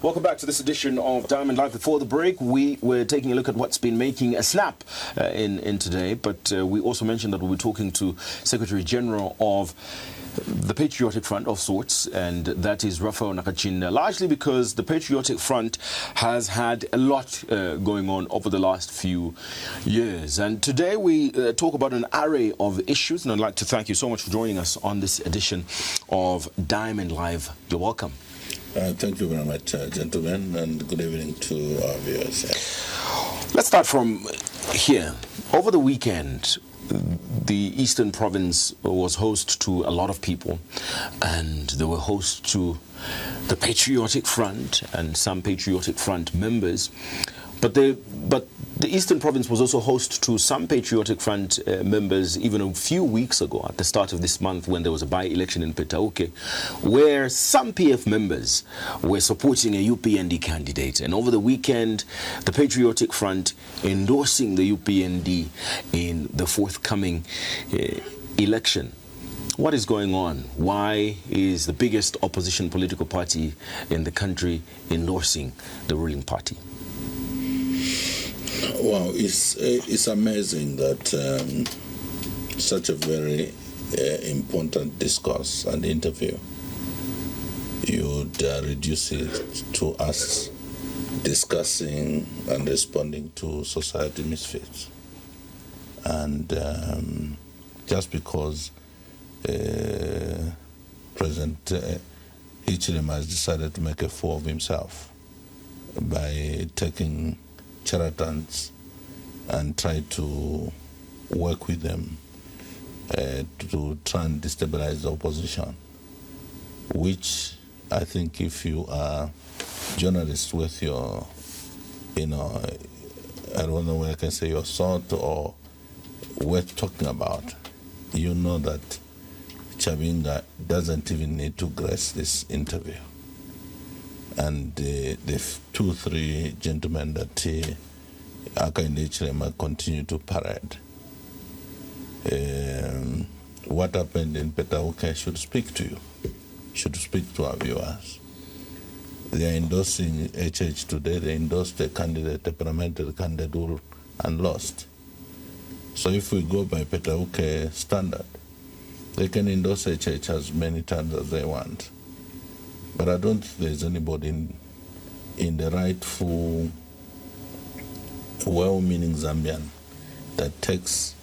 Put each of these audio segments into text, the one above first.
Welcome back to this edition of Diamond Live. Before the break, we were taking a look at what's been making a snap in today, but we also mentioned that we'll be talking to Secretary General of the Patriotic Front of sorts, and that is Raphael Nakacinda, largely because the Patriotic Front has had a lot going on over the last few years. And today we talk about an array of issues, and I'd like to thank you so much for joining us on this edition of Diamond Live. You're welcome. Thank you very much, gentlemen, and good evening to our viewers. Let's start from here. Over the weekend, the Eastern Province was host to a lot of people, and they were host to the Patriotic Front and some Patriotic Front members. But the Eastern Province was also host to some Patriotic Front members even a few weeks ago, at the start of this month, when there was a by-election in Petauke, where some PF members were supporting a UPND candidate. And over the weekend, the Patriotic Front endorsing the UPND in the forthcoming election. What is going on? Why is the biggest opposition political party in the country endorsing the ruling party? Wow, it's amazing that such a very important discourse and interview, you'd reduce it to us discussing and responding to society misfits. And just because President Hichilema has decided to make a fool of himself by taking charlatans and try to work with them to try and destabilize the opposition, which I think if you are journalists with your, I don't know whether I can say your salt or worth talking about, you know that Chabinga doesn't even need to grace this interview. And the 2-3 gentlemen that Hakainde Hichilema continue to parade. What happened in Petauke should speak to you, should speak to our viewers. They are endorsing HH today. They endorsed a candidate, a parliamentary candidate, and lost. So if we go by Petauke standard, they can endorse HH as many times as they want. But I don't think there's anybody in the rightful, well-meaning Zambian that takes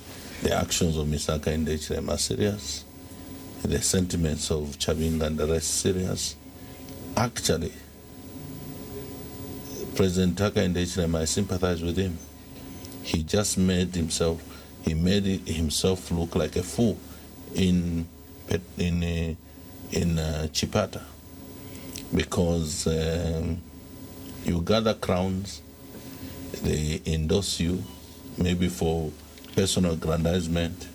the actions of Mr. Hakainde Hichilema serious, the sentiments of Chabinga and the rest serious. Actually, President Hakainde Hichilema, I sympathize with him. He just made himself look like a fool in Chipata. Because you gather crowns, they endorse you, maybe for personal aggrandizement.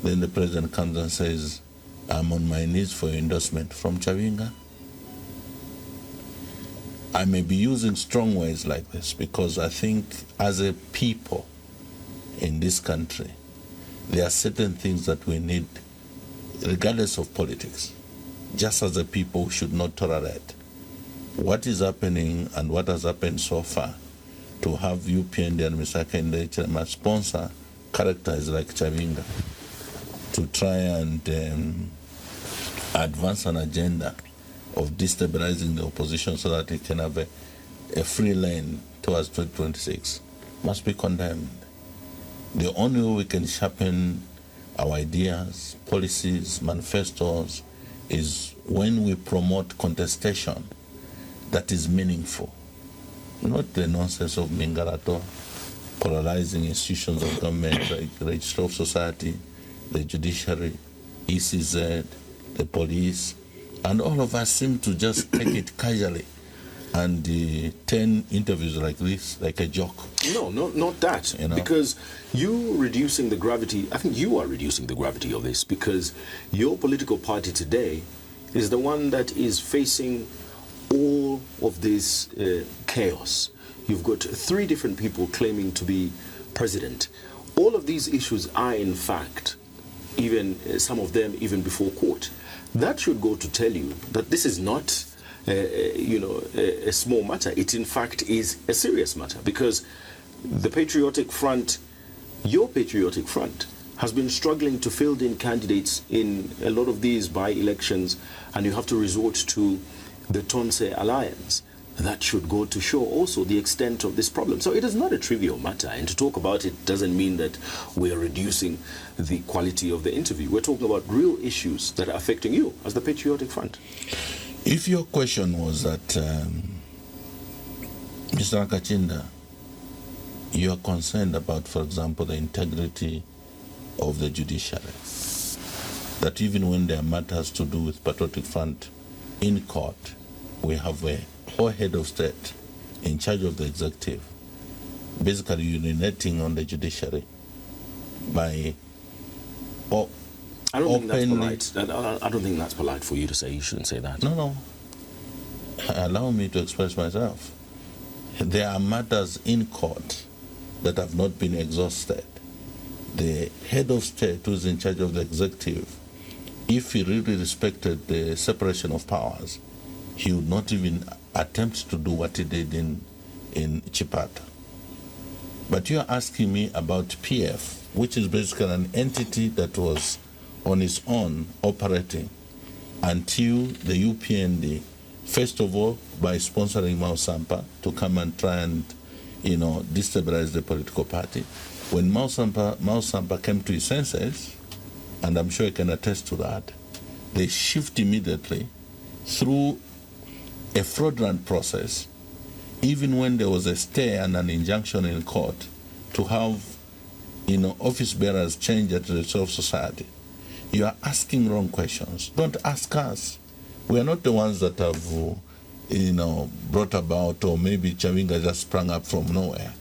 Then the president comes and says, I'm on my knees for endorsement from Chabinga. I may be using strong words like this because I think as a people in this country, there are certain things that we need, regardless of politics. Just as a people, we should not tolerate what is happening and what has happened so far to have UPND and Mr. Hakainde Hichilema sponsor characters like Chabinga to try and advance an agenda of destabilizing the opposition so that it can have a free lane towards 2026 must be condemned. The only way we can sharpen our ideas, policies, manifestos is when we promote contestation that is meaningful, not the nonsense of Mingarato, polarizing institutions of government like the Registrar of Society, the Judiciary, ECZ, the police, and all of us seem to just take it casually and 10 interviews like this, like a joke. No, not that. You know? Because you reducing the gravity, I think you are reducing the gravity of this, because your political party today is the one that is facing all of this chaos. You've got 3 different people claiming to be president. All of these issues are, in fact, even some of them even before court. That should go to tell you that this is not a small matter. It in fact is a serious matter, because the Patriotic Front, your Patriotic Front, has been struggling to field in candidates in a lot of these by-elections, and you have to resort to the TONSE alliance. That should go to show also the extent of this problem. So it is not a trivial matter, and to talk about it doesn't mean that we are reducing the quality of the interview. We're talking about real issues that are affecting you as the Patriotic Front. If your question was that, Mr. Nakacinda, you are concerned about, for example, the integrity of the judiciary, that even when there are matters to do with Patriotic Front in court, we have a whole head of state in charge of the executive, basically urinating on the judiciary by I don't think that's polite. I don't think that's polite for you to say. You shouldn't say that. No. Allow me to express myself. There are matters in court that have not been exhausted. The head of state, who is in charge of the executive, if he really respected the separation of powers, he would not even attempt to do what he did in Chipata. But you are asking me about PF, which is basically an entity that was on its own operating until the UPND, first of all, by sponsoring Mwansa to come and try and, destabilize the political party. When Mwansa came to his senses, and I'm sure he can attest to that, they shift immediately through a fraudulent process, even when there was a stay and an injunction in court to have, office bearers change at the Registry of Society. You are asking wrong questions. Don't ask us. We are not the ones that have, brought about, or maybe Chabinga just sprang up from nowhere.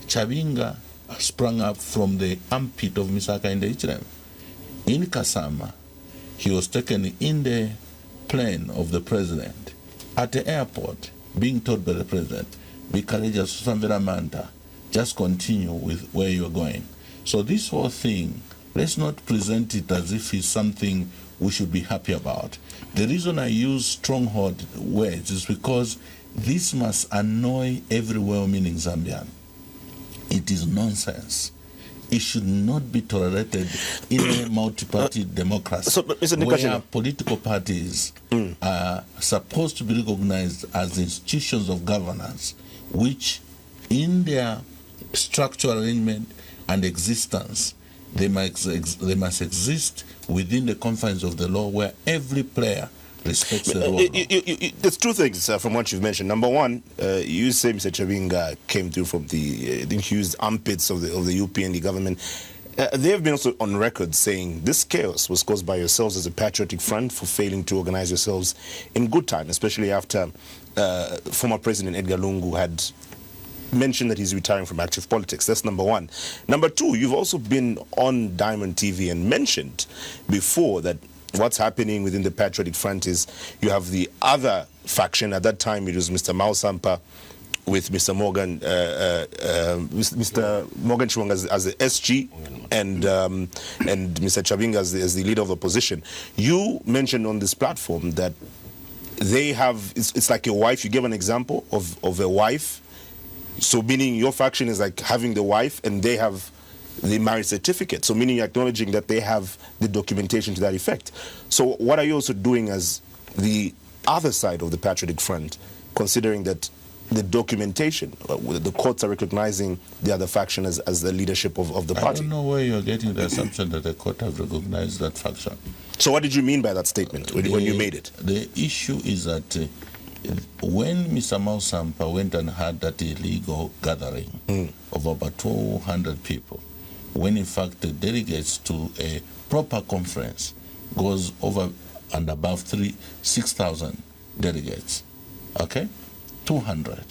Chabinga sprang up from the armpit of Misaka in the Ichirem. In Kasama, he was taken in the plane of the president at the airport, being told by the president, be courageous, Susamvera Manta, just continue with where you're going. So this whole thing, let's not present it as if it's something we should be happy about. The reason I use stronghold words is because this must annoy every well-meaning Zambian. It is nonsense. It should not be tolerated in a multi-party democracy, so, Mr. where political parties are supposed to be recognized as institutions of governance, which in their structural arrangement and existence, they must exist within the confines of the law, where every player respects the law. There's two things from what you've mentioned. Number one, you say Mr. Chabinga came through from the used armpits of the UPND government. They have been also on record saying this chaos was caused by yourselves as a Patriotic Front for failing to organize yourselves in good time, especially after former President Edgar Lungu had mentioned that he's retiring from active politics. That's number one. Number two, you've also been on Diamond TV and mentioned before that what's happening within the Patriotic Front is you have the other faction. At that time, it was Mr. Mwansa with Mr. Morgan, Mr. Morgan Chimweka as the SG, and Mr. Chabinga as the leader of the opposition. You mentioned on this platform that they have, it's like a wife. You gave an example of a wife. So meaning your faction is like having the wife and they have the marriage certificate. So meaning you're acknowledging that they have the documentation to that effect. So what are you also doing as the other side of the Patriotic Front, considering that the documentation, the courts are recognizing the other faction as the leadership of the party? I don't know where you're getting the assumption that the court have recognized that faction. So what did you mean by that statement when you made it? The issue is that when Mr. Mwansa went and had that illegal gathering of about 200 people, when in fact the delegates to a proper conference goes over and above 6,000 delegates, okay, 200.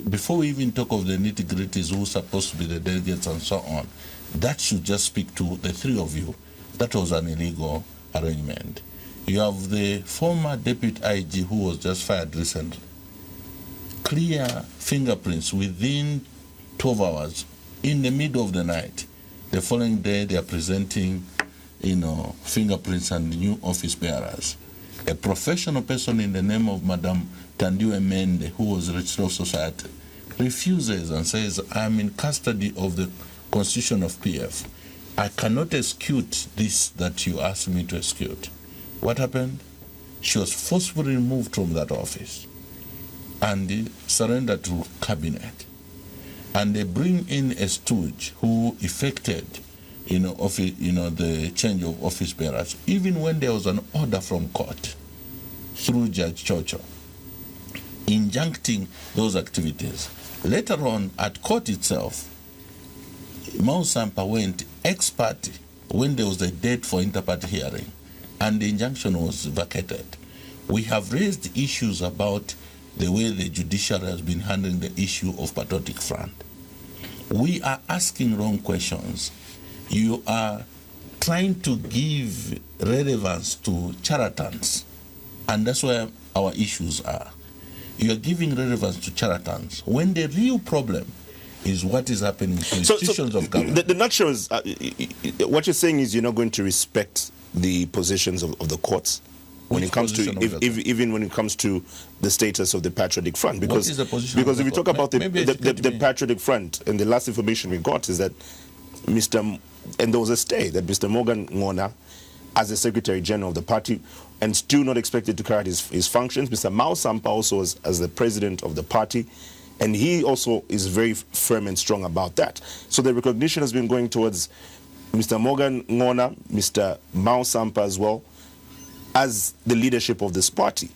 Before we even talk of the nitty-gritties, who's supposed to be the delegates and so on, that should just speak to the three of you. That was an illegal arrangement. You have the former deputy IG who was just fired recently. Clear fingerprints within 12 hours, in the middle of the night. The following day, they are presenting, fingerprints and new office bearers. a professional person in the name of Madame Tandiwe Mende, who was Registrar of Society, refuses and says, I'm in custody of the Constitution of PF. I cannot execute this that you asked me to execute. What happened? She was forcibly removed from that office and surrendered to cabinet. And they bring in a stooge who effected the change of office bearers, even when there was an order from court through Judge Chocho injuncting those activities. Later on, at court itself, Mwansa went ex parte when there was a date for inter-party hearing, and the injunction was vacated. We have raised issues about the way the judiciary has been handling the issue of Patriotic Front. We are asking wrong questions. You are trying to give relevance to charlatans, and that's where our issues are. You are giving relevance to charlatans when the real problem is what is happening to institutions of government. The nutshell is, what you're saying is you're not going to respect the positions of the courts when it comes to, even when it comes to the status of the Patriotic Front. Because, what is the position because if we talk about the Patriotic Front, and the last information we got is that and there was a stay that Mr. Morgan Ngona, as the Secretary General of the party, and still not expected to carry out his functions. Mr. Mwansa also as the President of the party, and he also is very firm and strong about that. So the recognition has been going towards Mr. Morgan Ngona, Mr. Mwansa as well, as the leadership of this party.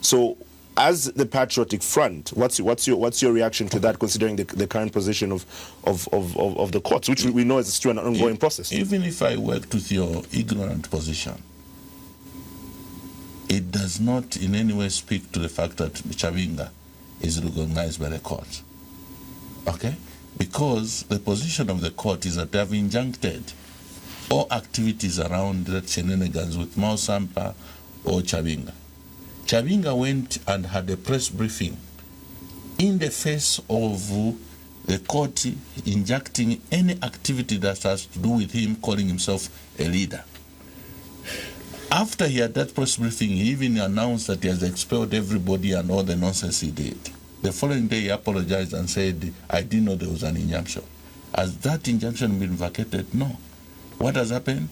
So as the Patriotic Front, what's your reaction to that, considering the current position of the courts, which we know is still an ongoing process? Even if I worked with your ignorant position, it does not in any way speak to the fact that Chabinga is recognized by the court. Okay? Because the position of the court is that they have injuncted all activities around that shenanigans with Mwansa or Chabinga. Chabinga went and had a press briefing in the face of the court injecting any activity that has to do with him calling himself a leader. After he had that press briefing, he even announced that he has expelled everybody and all the nonsense he did. The following day, he apologized and said, I didn't know there was an injunction. Has that injunction been vacated? No. What has happened?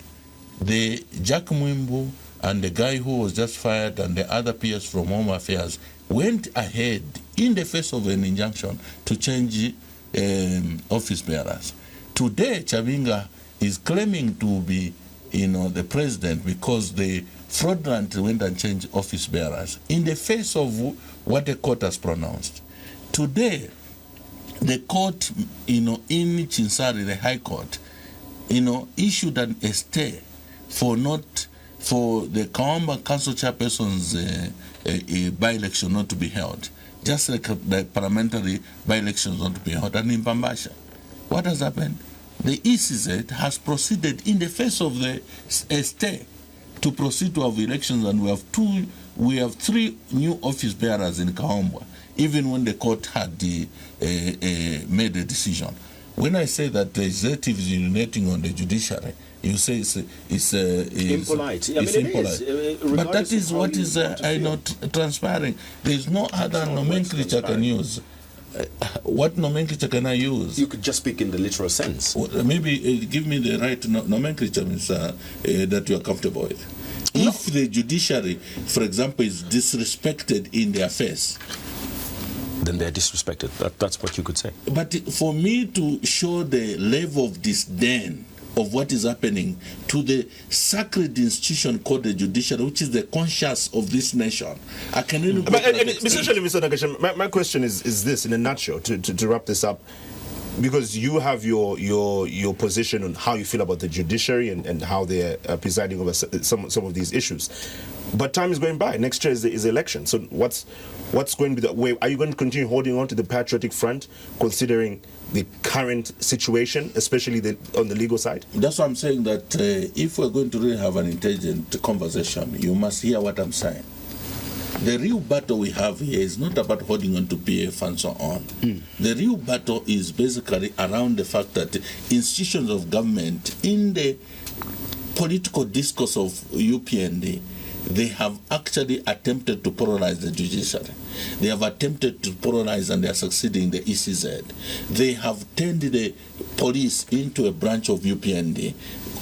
The Jack Mwimbu and the guy who was just fired and the other peers from Home Affairs went ahead in the face of an injunction to change office bearers. Today, Chabinga is claiming to be the president because they fraudulently went and changed office bearers in the face of what the court has pronounced. Today, the court, in Chinsari, the High Court, issued a stay for the Kaamba Council chairperson's by-election not to be held, just like the parliamentary by-elections not to be held. And in Pambasha, what has happened? The ECZ has proceeded in the face of the stay to proceed to have elections, and we have three new office bearers in Kaamba, even when the court had made a decision. When I say that the executive is urinating on the judiciary, you say it's impolite. It's impolite. But that is what is not transpiring. There is no other nomenclature I can use. What nomenclature can I use? You could just speak in the literal sense. Maybe give me the right nomenclature, that you are comfortable with. No. If the judiciary, for example, is disrespected in their face, then they're disrespected. That's what you could say. But for me to show the level of disdain of what is happening to the sacred institution called the judiciary, which is the conscience of this nation, I can only go essentially, Mr. Nakacinda, my question is this, in a nutshell, to wrap this up, because you have your position on how you feel about the judiciary and how they're presiding over some of these issues. But time is going by. Next year is election. So what's going to be the way? Are you going to continue holding on to the Patriotic Front, considering the current situation, especially on the legal side? That's why I'm saying that if we're going to really have an intelligent conversation, you must hear what I'm saying. The real battle we have here is not about holding on to PF and so on. The real battle is basically around the fact that institutions of government in the political discourse of UPND they have actually attempted to polarize the judiciary. They have attempted to polarize, and they are succeeding, the ECZ. They have turned the police into a branch of UPND,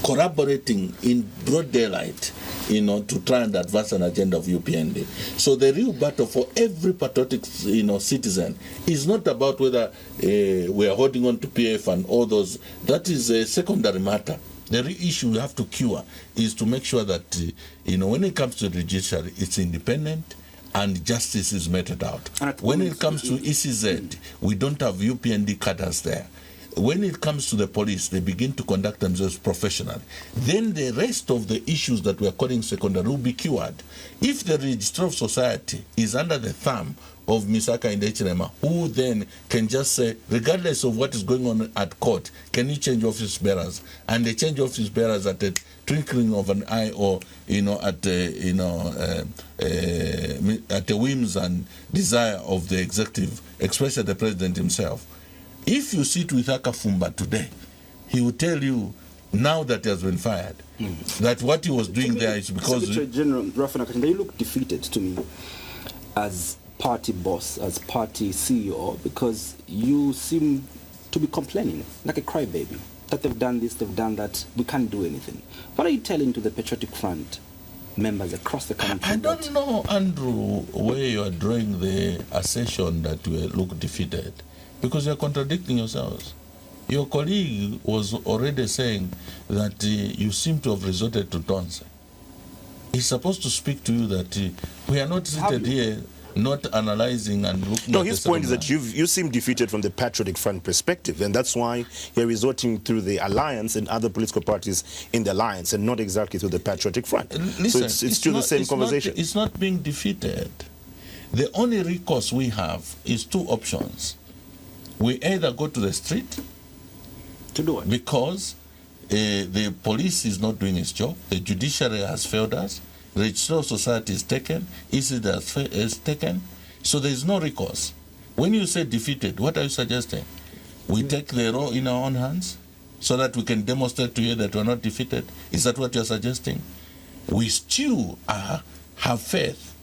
collaborating in broad daylight, to try and advance an agenda of UPND. So the real battle for every patriotic, citizen is not about whether we are holding on to PF and all those. That is a secondary matter. The real issue we have to cure is to make sure that, when it comes to the judiciary, it's independent and justice is meted out. When it comes to ECZ, we don't have UPND cadres there. When it comes to the police, they begin to conduct themselves professionally. Then the rest of the issues that we are calling secondary will be cured. If the Registrar of Society is under the thumb of Misaka Indechirema, who then can just say, regardless of what is going on at court, can you change office bearers? And they change office bearers at the twinkling of an eye, or at the whims and desire of the executive, especially the president himself. If you sit with Akafumba today, he will tell you, now that he has been fired, that what he was doing there is because... Secretary General Raphael, you look defeated to me as party boss, as party CEO, because you seem to be complaining like a crybaby that they've done this, they've done that, we can't do anything. What are you telling to the Patriotic Front members across the country? I don't know, Andrew, where you are drawing the assertion that you look defeated, because you are contradicting yourselves. Your colleague was already saying that you seem to have resorted to TONSE. He's supposed to speak to you that we are not seated here not analyzing and looking at his point is that you seem defeated from the Patriotic Front perspective, and that's why you're resorting through the alliance and other political parties in the alliance, and not exactly through the Patriotic Front. Listen, so it's still the same conversation. It's not being defeated. The only recourse we have is two options. We either go to the street to do it because the police is not doing its job, the judiciary has failed us, the Registrar of Society is taken, ECD is taken, so there is no recourse. When you say defeated, what are you suggesting? We take the law in our own hands so that we can demonstrate to you that we're not defeated? Is that what you're suggesting? We still have faith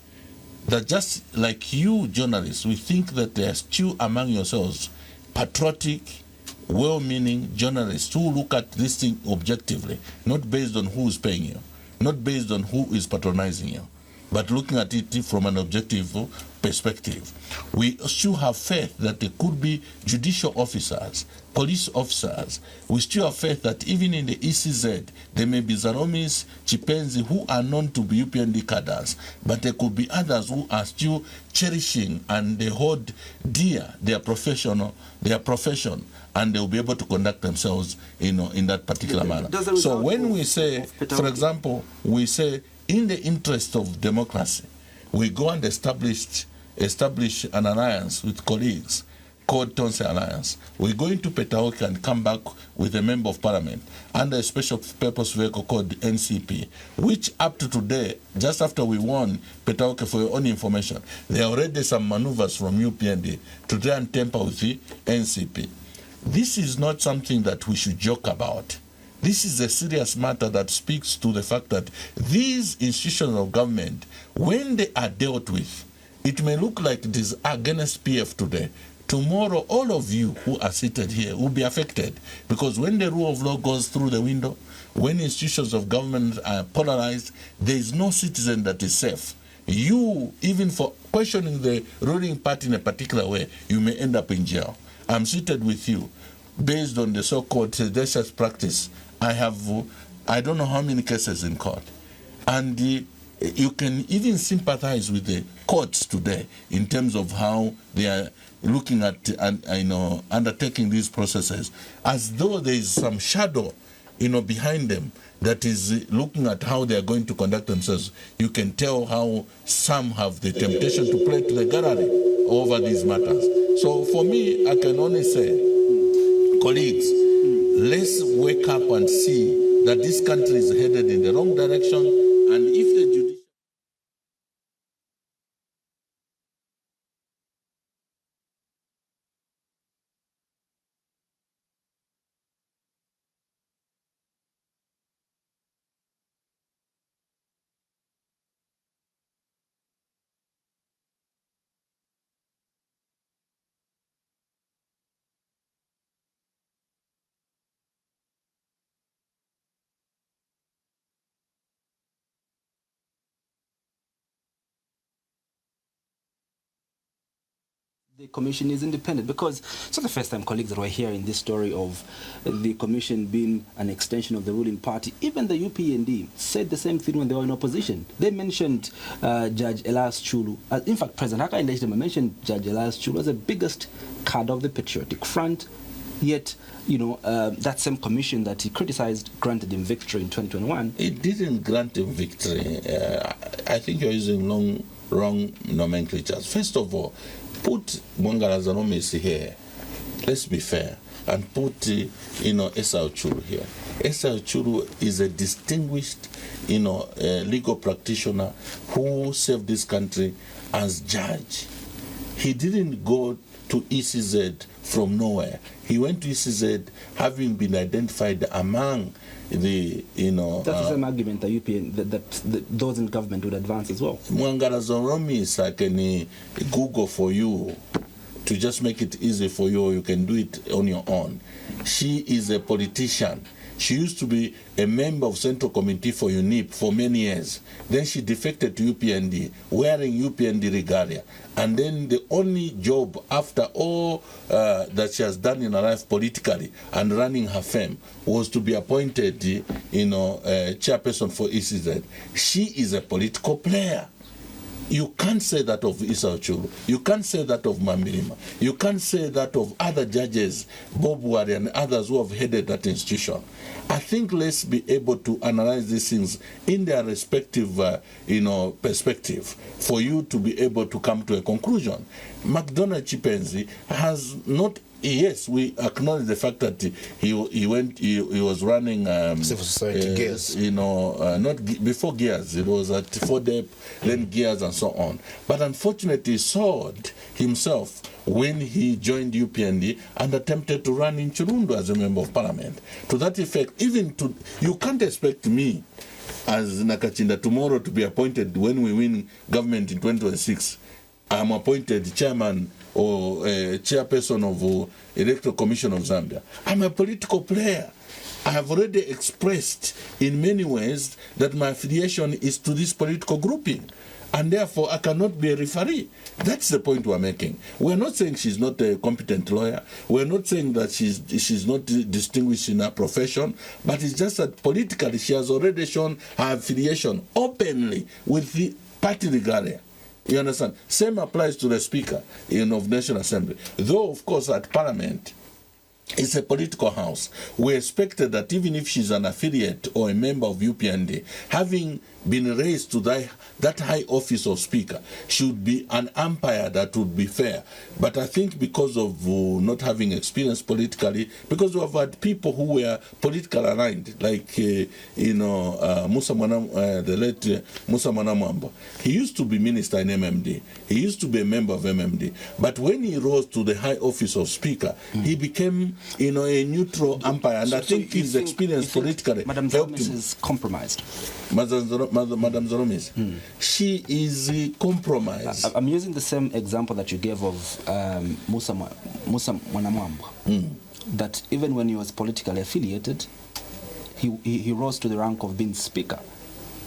that, just like you journalists, we think that there are still among yourselves patriotic, well-meaning journalists who look at this thing objectively, not based on who is paying you, not based on who is patronizing you, but looking at it from an objective perspective. We still have faith that there could be judicial officers, police officers. We still have faith that even in the ECZ, there may be Zaromis, Chipenzi, who are known to be UPND cadres, but there could be others who are still cherishing and they hold dear their profession, and they will be able to conduct themselves, in that particular manner. So when we say, for example, we say, in the interest of democracy, we go and establish an alliance with colleagues called TONSE Alliance. We go into Petaoke and come back with a member of parliament under a special purpose vehicle called NCP, which up to today, just after we won Petaoke, for your own information, there are already some maneuvers from UPND to try and tamper with the NCP. This is not something that we should joke about. This is a serious matter that speaks to the fact that these institutions of government, when they are dealt with, it may look like it is against PF today. Tomorrow, all of you who are seated here will be affected, because when the rule of law goes through the window, when institutions of government are polarized, there is no citizen that is safe. You, even for questioning the ruling party in a particular way, you may end up in jail. I'm seated with you. Based on the so-called seditious practice, I don't know how many cases in court. And you can even sympathize with the courts today in terms of how they are looking at undertaking these processes, as though there is some shadow behind them that is looking at how they are going to conduct themselves. You can tell how some have the temptation to play to the gallery over these matters. So for me, I can only say, colleagues, let's wake up and see that this country is headed in the wrong direction, and if the judicial The commission is independent, because it's not the first time, colleagues, that we're hearing this story of the commission being an extension of the ruling party. Even the UPND said the same thing when they were in opposition. They mentioned Judge Elias Chulu. In fact, President Hakainde Hichilema mentioned Judge Elias Chulu as the biggest card of the Patriotic Front. Yet, that same commission that he criticized granted him victory in 2021. It didn't grant him victory. I think you're using wrong nomenclatures. First of all, put Mwangala Zanomis here, let's be fair, and put Esau Churu here. Esau Churu is a distinguished legal practitioner who served this country as judge. He didn't go to ECZ from nowhere. He went to ECZ having been identified among the that's the same argument that that those in government would advance as well. Mwangala Zanomis, I can Google for you to just make it easy for you. You can do it on your own. She is a politician. She used to be a member of Central Committee for UNIP for many years. Then she defected to UPND, wearing UPND regalia. And then the only job after all that she has done in her life politically and running her firm was to be appointed, chairperson for ECZ. She is a political player. You can't say that of Esau Churu. You can't say that of Mamirima. You can't say that of other judges, Bob Wari and others who have headed that institution. I think let's be able to analyze these things in their respective, perspective for you to be able to come to a conclusion. McDonald Chipenzi has not. Yes, we acknowledge the fact that he was running civil society gears. Not before gears. It was at FODEP, then gears and so on. But unfortunately, he sold himself when he joined UPND and attempted to run in Chirundo as a member of parliament. To that effect, you can't expect me as Nakacinda tomorrow to be appointed when we win government in 2026. I'm appointed chairman or chairperson of Electoral Commission of Zambia. I'm a political player. I have already expressed in many ways that my affiliation is to this political grouping, and therefore I cannot be a referee. That's the point we're making. We're not saying she's not a competent lawyer. We're not saying that she's not distinguished in her profession, but it's just that politically she has already shown her affiliation openly with the party regalia. You understand? Same applies to the Speaker of National Assembly. Though, of course, at Parliament, it's a political house. We expected that even if she's an affiliate or a member of UPND, having been raised to that high office of Speaker, should be an umpire that would be fair. But I think because of not having experience politically, because we have had people who were politically aligned, like the late Musa Mwanamwamba. He used to be minister in MMD. He used to be a member of MMD. But when he rose to the high office of Speaker, he became a neutral umpire. And I think his experience politically Madam Zoromis is compromised. Madam Zoromis, she is compromised. I'm using the same example that you gave of Musa Mwanamwamba. That even when he was politically affiliated, he rose to the rank of being Speaker,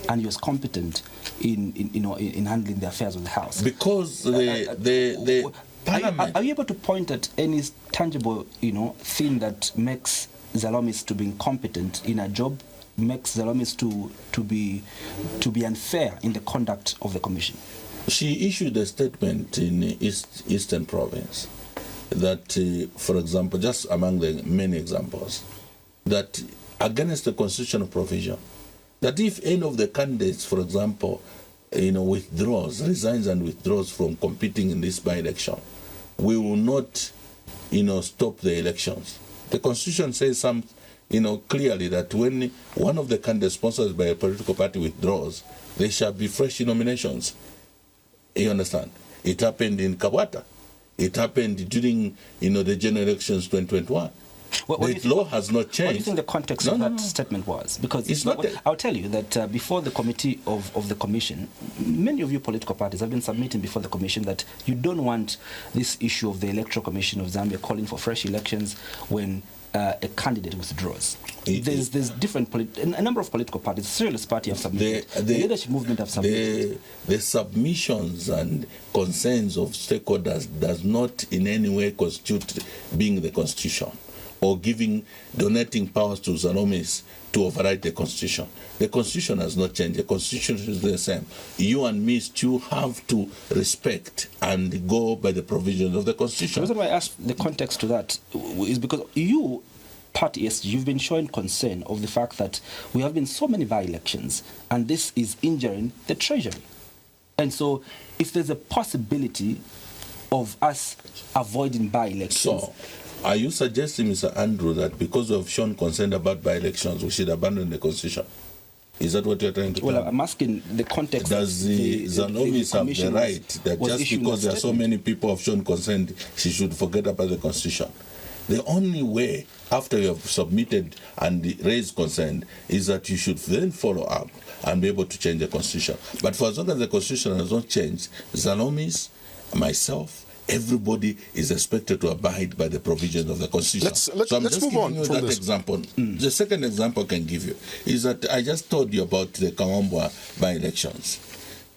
and he was competent in handling the affairs of the House. Because the Parliament. Are you able to point at any tangible, thing that makes Zalomis to be incompetent in a job, makes Zalomis to be unfair in the conduct of the commission? She issued a statement in Eastern Province that, for example, just among the many examples, that against the constitutional provision, that if any of the candidates, for example, resigns and withdraws from competing in this by-election, we will not, stop the elections. The Constitution says clearly that when one of the candidates sponsored by a political party withdraws, there shall be fresh nominations. You understand? It happened in Kabwata. It happened during, the general elections 2021. The law has not changed. What do you think the context of that statement was? Because it's not. I'll tell you that before the committee of the commission, many of you political parties have been submitting before the commission that you don't want this issue of the Electoral Commission of Zambia calling for fresh elections when a candidate withdraws? There's different a number of political parties. The Socialist Party have submitted. The leadership movement have submitted. The submissions and concerns of stakeholders does not in any way constitute being the constitution or donating powers to Zalomis to override the constitution. The constitution has not changed. The constitution is the same. You and me still have to respect and go by the provisions of the constitution. The reason why I asked the context to that is because you, Party SG, you've been showing concern of the fact that we have been so many by-elections and this is injuring the treasury. And so if there's a possibility of us avoiding by-elections... So, are you suggesting, Mr. Andrew, that because we have shown concern about by-elections, we should abandon the constitution? Is that what you're trying to tell me? Well, I'm asking the context. Does the Zalomis have the right that just because there are so many people have shown consent, she should forget about the constitution? The only way, after you have submitted and raised consent, is that you should then follow up and be able to change the constitution. But for as long as the constitution has not changed, Zalomis, myself, everybody is expected to abide by the provisions of the constitution. Let's move on from that this. Example. The second example I can give you is that I just told you about the Kawambwa by-elections.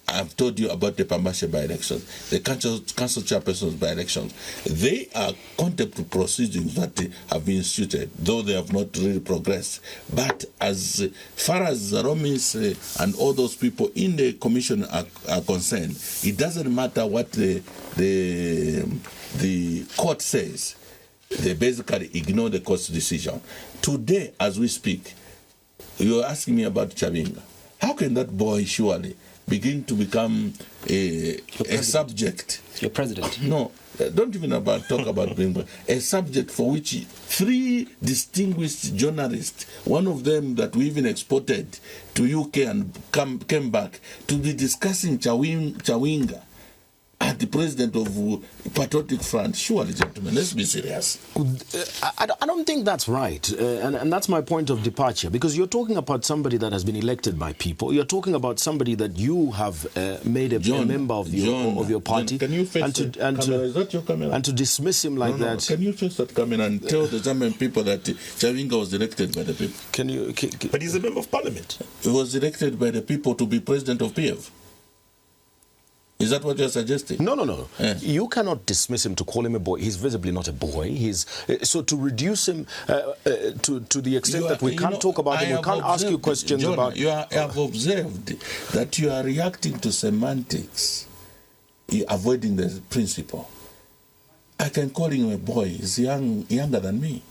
I've told you about the Pambashe by-elections, the council chairpersons by-elections. They are contempt proceedings that have been instituted, though they have not really progressed. But as far as Zalomis and all those people in the commission are concerned, it doesn't matter what the court says. They basically ignore the court's decision. Today, as we speak, you're asking me about Chabinga. How can that boy surely begin to become a subject? Your president. No, don't even talk about being a subject for which 3 distinguished journalists, one of them that we even exported to UK and came back to be discussing Chawinga at the president of Patriotic Front. Surely, gentlemen, let's be serious. I don't think that's right, and that's my point of departure, because you're talking about somebody that has been elected by people. You're talking about somebody that you have made a member of your party. John, can you face the camera? Is that your camera? And to dismiss him like that. Can you face that camera and tell the Zambian people that Chawinga was elected by the people? But he's a member of parliament. He was elected by the people to be president of PF. Is that what you're suggesting? No. You cannot dismiss him to call him a boy. He's visibly not a boy. So to reduce him to the extent that we can't talk about him, we can't ask you questions about... I have observed that you are reacting to semantics, avoiding the principle. I can call him a boy. He's younger than me.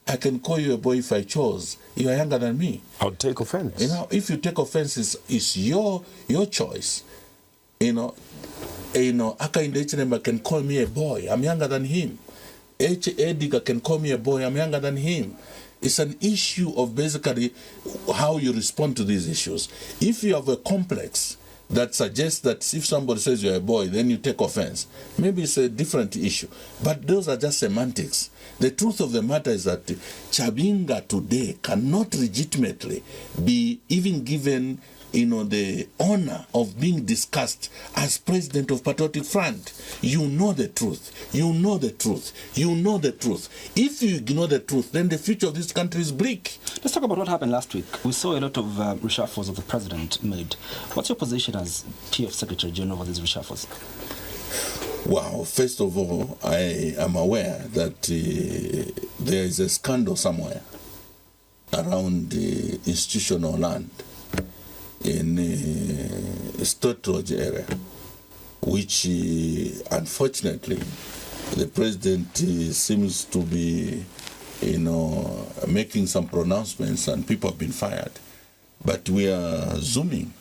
I can call you a boy if I chose. You are younger than me. I'll take offense. If you take offense, it's your choice. Aka in the H can call me a boy. I'm younger than him. Ediga can call me a boy. I'm younger than him. It's an issue of basically how you respond to these issues. If you have a complex that suggests that if somebody says you're a boy, then you take offense, maybe it's a different issue. But those are just semantics. The truth of the matter is that Chabinga today cannot legitimately be even given the honor of being discussed as president of Patriotic Front. You know the truth. You know the truth. You know the truth. If you ignore the truth, then the future of this country is bleak. Let's talk about what happened last week. We saw a lot of reshuffles of the president made. What's your position as TF Secretary General over these reshuffles? Well, first of all, I am aware that there is a scandal somewhere around the institutional land in Storage area, which unfortunately the president seems to be, making some pronouncements and people have been fired. But we are zooming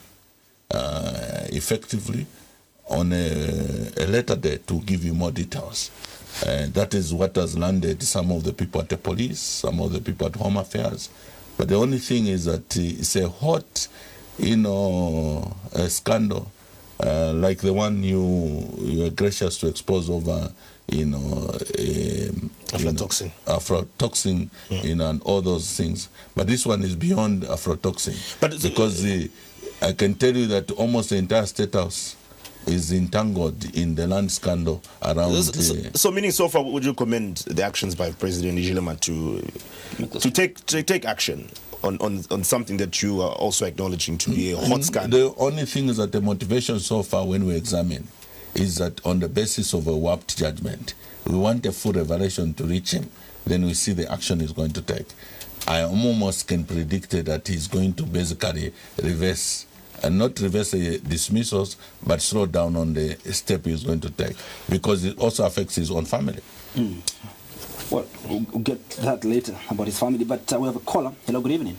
effectively on a later date to give you more details. That is what has landed some of the people at the police, some of the people at Home Affairs. But the only thing is that it's a hot a scandal like the one you were gracious to expose over, aflatoxin, and all those things. But this one is beyond aflatoxin. Because I can tell you that almost the entire State House is entangled in the land scandal around. So meaning, so far, would you commend the actions by President Ijilema to take action on something that you are also acknowledging to be a hot scandal? The only thing is that the motivation so far, when we examine, is that on the basis of a warped judgment, we want a full revelation to reach him. Then we see the action he's going to take. I almost can predict that he's going to basically reverse. And not reverse the dismissals, but slow down on the step he's going to take, because it also affects his own family. Well, we'll get that later about his family, but we have a caller. Hello, good evening.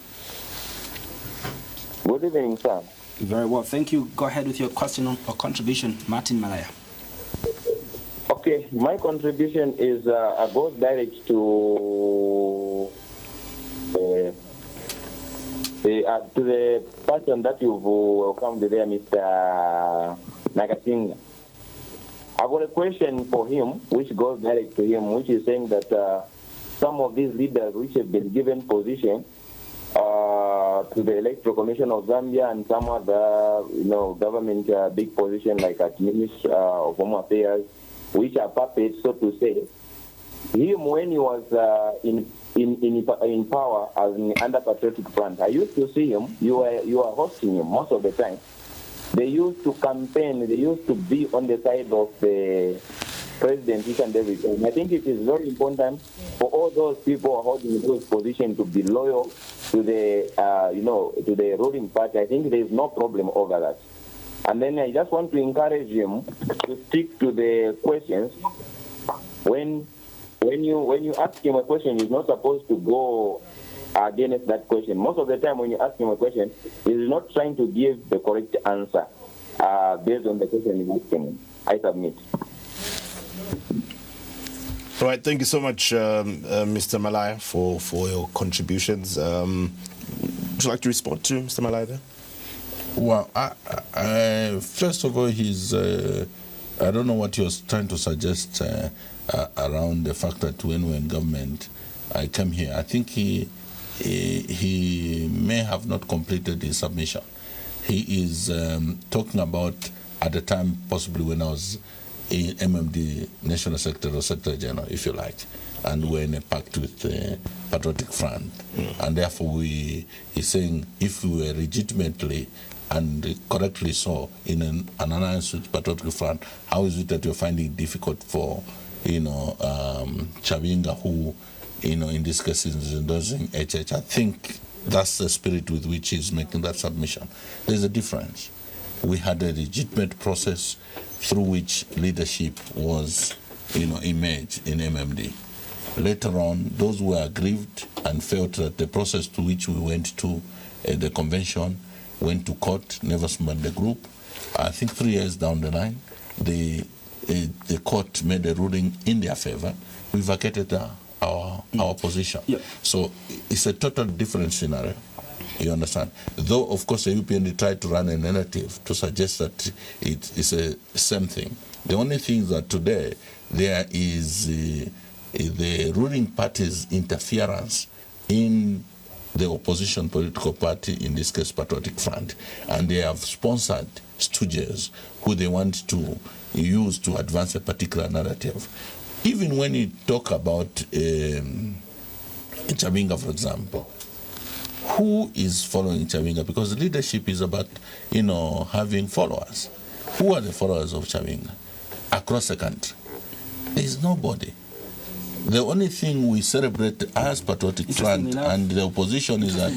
Good evening, sir. Very well, thank you. Go ahead with your question or contribution, Martin Malaya. Okay, my contribution is goes direct to the person that you've welcomed there, Mr. Nakacinda. I've got a question for him, which goes direct to him, which is saying that some of these leaders which have been given position to the Electoral Commission of Zambia and some other, government big position like at Ministry of Home Affairs, which are puppets, so to say. Him, when he was in power as under Patriotic Front, I used to see him. You are hosting him most of the time. They used to campaign. They used to be on the side of the president each and every time. I think it is very important for all those people holding those positions to be loyal to the to the ruling party. I think there is no problem over that. And then I just want to encourage him to stick to the questions. When you ask him a question, he's not supposed to go against that question. Most of the time when you ask him a question, he's not trying to give the correct answer based on the question he's asking him. I submit. All right, thank you so much, Mr. Malaya, for your contributions. Would you like to respond to Mr. Malaya there? Well, first of all, he's, I don't know what he was trying to suggest around the fact that when we're in government, I came here. I think he may have not completed his submission. He is talking about, at the time, possibly when I was in MMD, National Secretary or Secretary General, if you like, and we're in a pact with the Patriotic Front. And therefore, he's saying if we were legitimately and correctly so in an alliance with Patriotic Front, how is it that you're finding it difficult for, Chabinga, who, in this case is endorsing HH? I think that's the spirit with which he's making that submission. There's a difference. We had a legitimate process through which leadership was, emerged in MMD. Later on, those who were aggrieved and felt that the process to which we went to the convention, went to court, never summoned the group. I think 3 years down the line, the court made a ruling in their favor. We vacated our position. Yep. So it's a totally different scenario. You understand? Though, of course, the UPND tried to run a narrative to suggest that it is a same thing. The only thing is that today there is the ruling party's interference in the opposition political party, in this case Patriotic Front, and they have sponsored stooges who they want to use to advance a particular narrative. Even when you talk about Chabinga, for example, who is following Chabinga? Because leadership is about, having followers. Who are the followers of Chabinga across the country? There is nobody. The only thing we celebrate as Patriotic Front and the opposition is that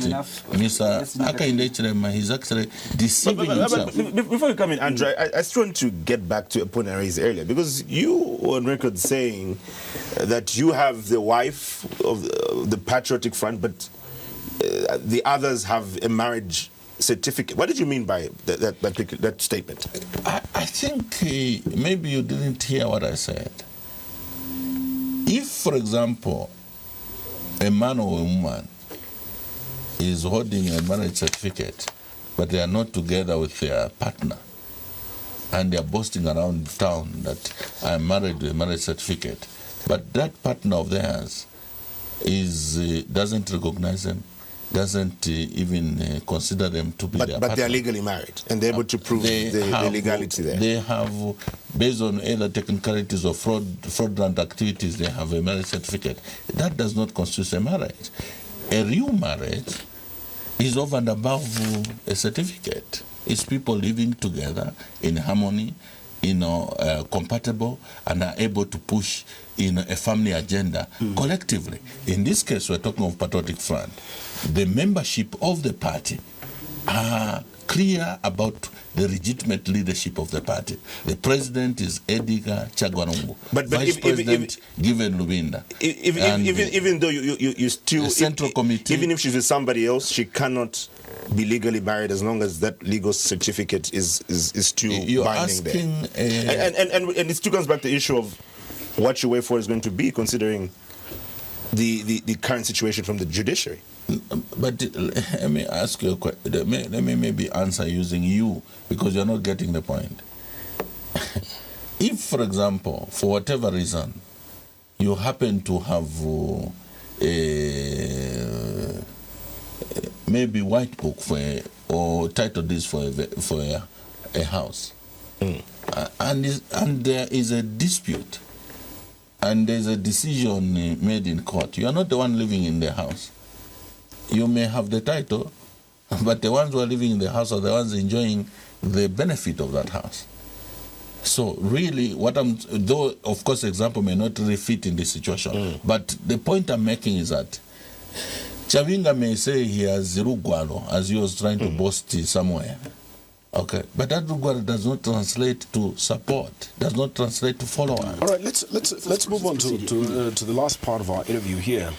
Mr. Hakainde Hichilema is actually deceiving himself. Before you come in, Andrew, I still want to get back to a point I raised earlier, because you were on record saying that you have the wife of the Patriotic Front, but the others have a marriage certificate. What did you mean by that statement? I think maybe you didn't hear what I said. If, for example, a man or a woman is holding a marriage certificate, but they are not together with their partner, and they are boasting around town that I'm married with a marriage certificate, but that partner of theirs doesn't recognize them, doesn't even consider them to be their partner. But they're legally married, and they're able to prove the legality there. They have, based on either technicalities or fraudulent activities, they have a marriage certificate. That does not constitute a marriage. A real marriage is over and above a certificate. It's people living together in harmony, compatible, and are able to push a family agenda collectively. In this case, we're talking of Patriotic Front. The membership of the party are clear about the legitimate leadership of the party. The president is Edgar Chagwanungu. But Vice President Given Lubinda. Even though you still... Central Committee... Even if she's with somebody else, she cannot be legally married as long as that legal certificate is still binding there. And it still comes back to the issue of what your way forward is going to be, considering the current situation from the judiciary. But let me ask you a question. Let me maybe answer using you, because you're not getting the point. If, for example, for whatever reason, you happen to have maybe white book or title deeds for a house, and there is a dispute, and there's a decision made in court, you are not the one living in the house. You may have the title, but the ones who are living in the house are the ones enjoying the benefit of that house. So really, though of course the example may not really fit in this situation, but the point I'm making is that Chabinga may say he has Rugwalo, as he was trying to boast somewhere. Okay, but that Rugwalo does not translate to support, does not translate to followers. All right, let's move on to the last part of our interview here.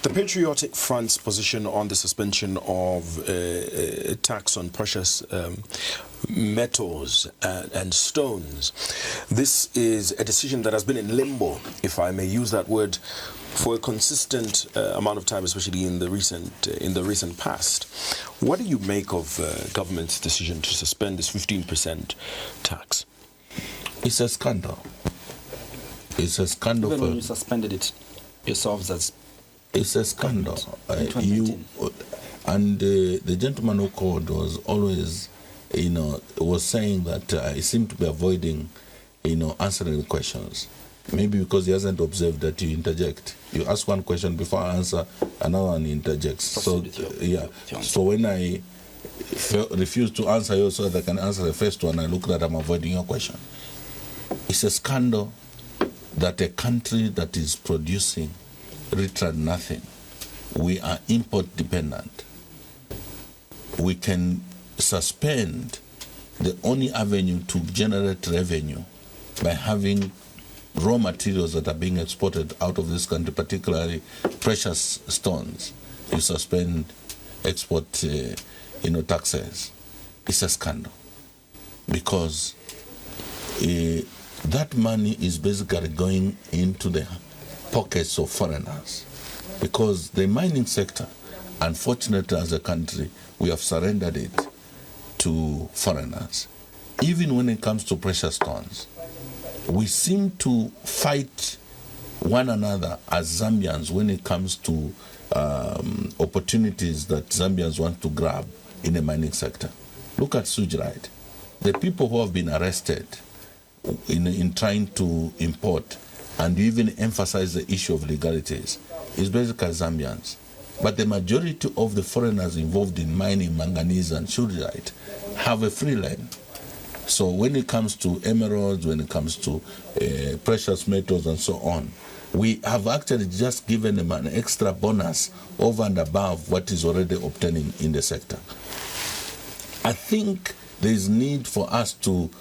The Patriotic Front's position on the suspension of tax on precious metals and stones. This is a decision that has been in limbo, if I may use that word, for a consistent amount of time, especially in the recent past. What do you make of government's decision to suspend this 15% tax? It's a scandal. It's a scandal. Even when you suspended it yourselves as... It's a scandal. The gentleman who called was always, was saying that he seemed to be avoiding, answering the questions. Maybe because he hasn't observed that you interject. You ask one question before I answer, another one interjects. So, yeah. So when I refuse to answer you so that I can answer the first one, I look that I'm avoiding your question. It's a scandal that a country that is producing literally nothing, we are import dependent. We can suspend the only avenue to generate revenue by having raw materials that are being exported out of this country, particularly precious stones. You suspend export, taxes. It's a scandal because that money is basically going into the pockets of foreigners, because the mining sector, unfortunately, as a country, we have surrendered it to foreigners. Even when it comes to precious stones, we seem to fight one another as Zambians when it comes to opportunities that Zambians want to grab in the mining sector. Look at Sujrite. The people who have been arrested in trying to import and even emphasize the issue of legalities is basically Zambians. But the majority of the foreigners involved in mining manganese and Sujrite have a free lane. So when it comes to emeralds, when it comes to precious metals and so on, we have actually just given them an extra bonus over and above what is already obtaining in the sector. I think there is need for us to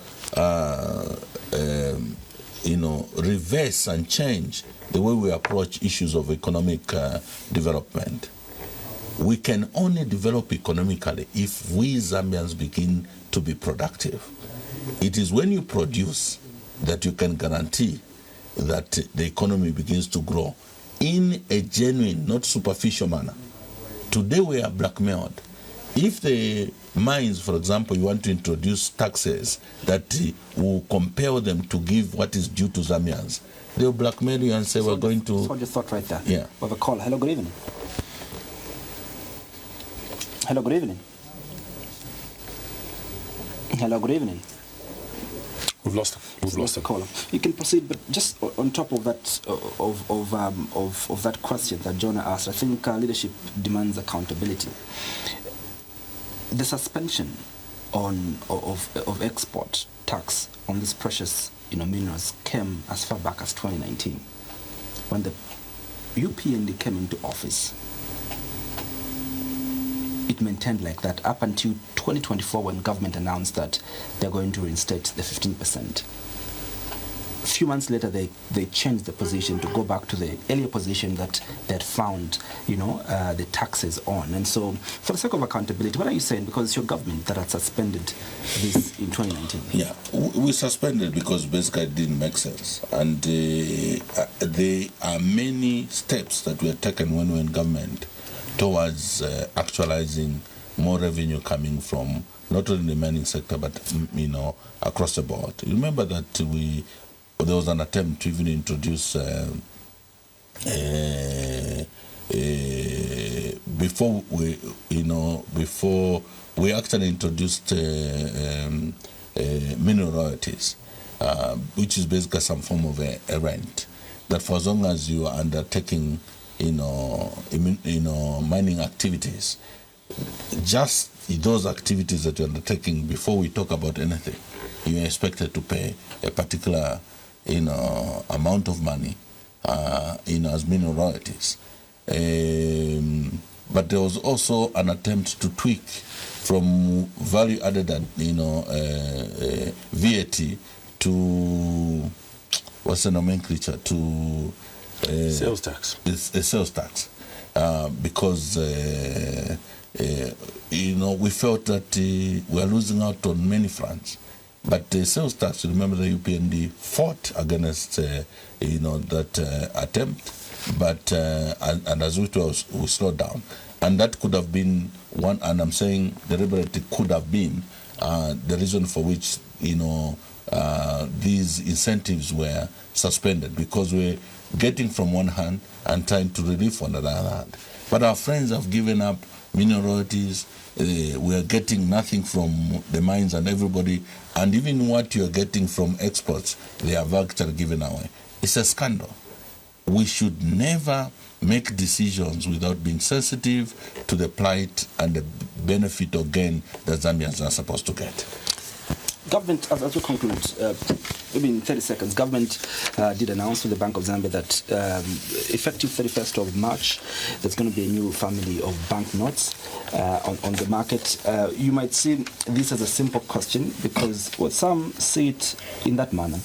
reverse and change the way we approach issues of economic development. We can only develop economically if we Zambians begin to be productive. It is when you produce that you can guarantee that the economy begins to grow in a genuine, not superficial manner. Today we are blackmailed. If the mines, for example, you want to introduce taxes that will compel them to give what is due to Zambians, they will blackmail you and say, we're going to... So just thought right there. Yeah. We have a call. Hello, good evening. Hello, good evening. Hello, good evening. We've lost him. We've lost him. Caller. You can proceed, but just on top of that, of that question that Jonah asked, I think leadership demands accountability. The suspension of export tax on these precious minerals came as far back as 2019, when the UPND came into office. It maintained like that up until 2024, when government announced that they're going to reinstate the 15%. A few months later, they changed the position to go back to the earlier position that they had found, the taxes on. And so, for the sake of accountability, what are you saying? Because it's your government that had suspended this in 2019. Yeah, we suspended because basically it didn't make sense. And there are many steps that were taken when we were in government towards actualizing more revenue coming from not only the mining sector but across the board. You remember that there was an attempt to even introduce before we actually introduced mineral royalties, which is basically some form of a rent that for as long as you are undertaking mining activities, just those activities that you're undertaking, before we talk about anything, you're expected to pay a particular amount of money as mineral royalties. But there was also an attempt to tweak from value added VAT to what's the nomenclature, to sales tax. It's a sales tax, because we felt that we are losing out on many fronts. But the sales tax, remember, the UPND fought against that attempt, but and as we slowed down, and that could have been one. And I'm saying deliberately could have been the reason for which these incentives were suspended, because we're getting from one hand and trying to relieve on the other hand. But our friends have given up mineral royalties. We are getting nothing from the mines and everybody, and even what you are getting from exports, they have actually given away. It's a scandal. We should never make decisions without being sensitive to the plight and the benefit or gain that Zambians are supposed to get. Government, as we conclude, maybe in 30 seconds, government did announce to the Bank of Zambia that effective 31st of March, there's going to be a new family of banknotes on the market. You might see this as a simple question because some see it in that manner.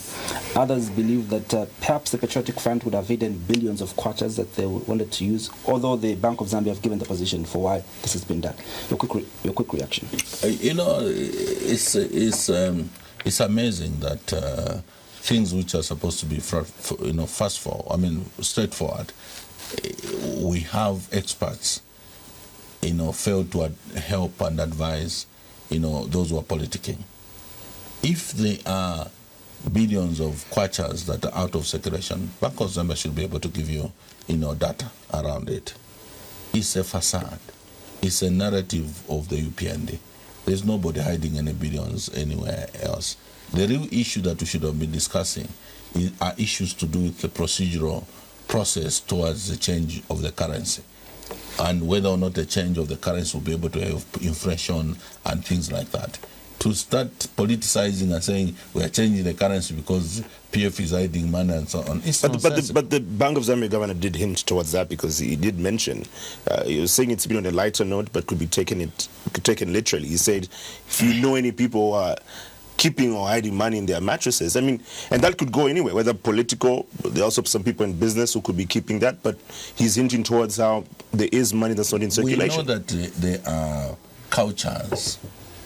Others believe that perhaps the Patriotic Front would have hidden billions of kwatas that they wanted to use, although the Bank of Zambia have given the position for why this has been done. Your quick reaction. It's amazing that things which are supposed to be straightforward, we have experts fail to help and advise those who are politicking. If there are billions of kwachas that are out of circulation, Bank of Zambia should be able to give you data around it. It's a facade. It's a narrative of the UPND. There's nobody hiding any billions anywhere else. The real issue that we should have been discussing are issues to do with the procedural process towards the change of the currency, and whether or not the change of the currency will be able to have inflation and things like that. To start politicizing and saying we are changing the currency because PF is hiding money and so on. But the Bank of Zambia governor did hint towards that, because he did mention, he was saying it's been on a lighter note but could be taken literally. He said, if you know any people who are keeping or hiding money in their mattresses, and that could go anywhere, whether political, there are also some people in business who could be keeping that, but he's hinting towards how there is money that's not in circulation. We know that there are cultures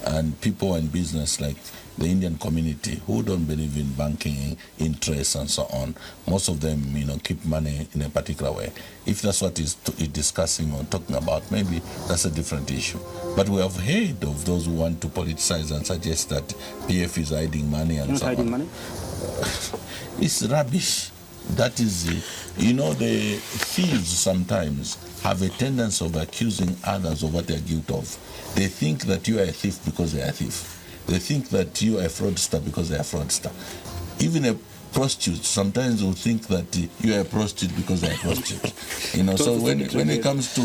and people in business like the Indian community who don't believe in banking interests and so on. Most of them, keep money in a particular way. If that's what he's discussing or talking about, maybe that's a different issue. But we have heard of those who want to politicize and suggest that PF is hiding money and so on. Hiding money? It's rubbish. That is, the thieves sometimes have a tendency of accusing others of what they are guilty of. They think that you are a thief because they are a thief. They think that you are a fraudster because they are a fraudster. Even a prostitute sometimes will think that you are a prostitute because they are a prostitute. So when it comes to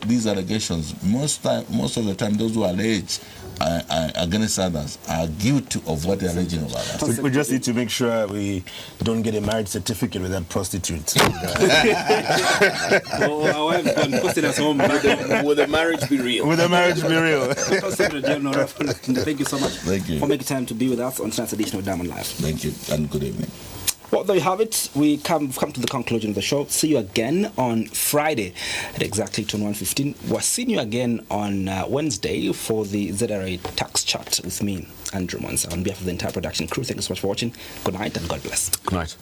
these allegations, most of the time those who allege against others are guilty of what they are alleging of others. We just need to make sure we don't get a marriage certificate with that prostitute. Our wives can post it us home. Will the marriage be real? Will the marriage be real? Thank you so much for making time to be with us on tonight's edition of Diamond Live. Thank you, and good evening. Well, there you have it. We've come to the conclusion of the show. See you again on Friday at exactly 21:15. We're seeing you again on Wednesday for the ZRA Tax Chat with me, Andrew Mwansa. On behalf of the entire production crew, thank you so much for watching. Good night and God bless. Good night.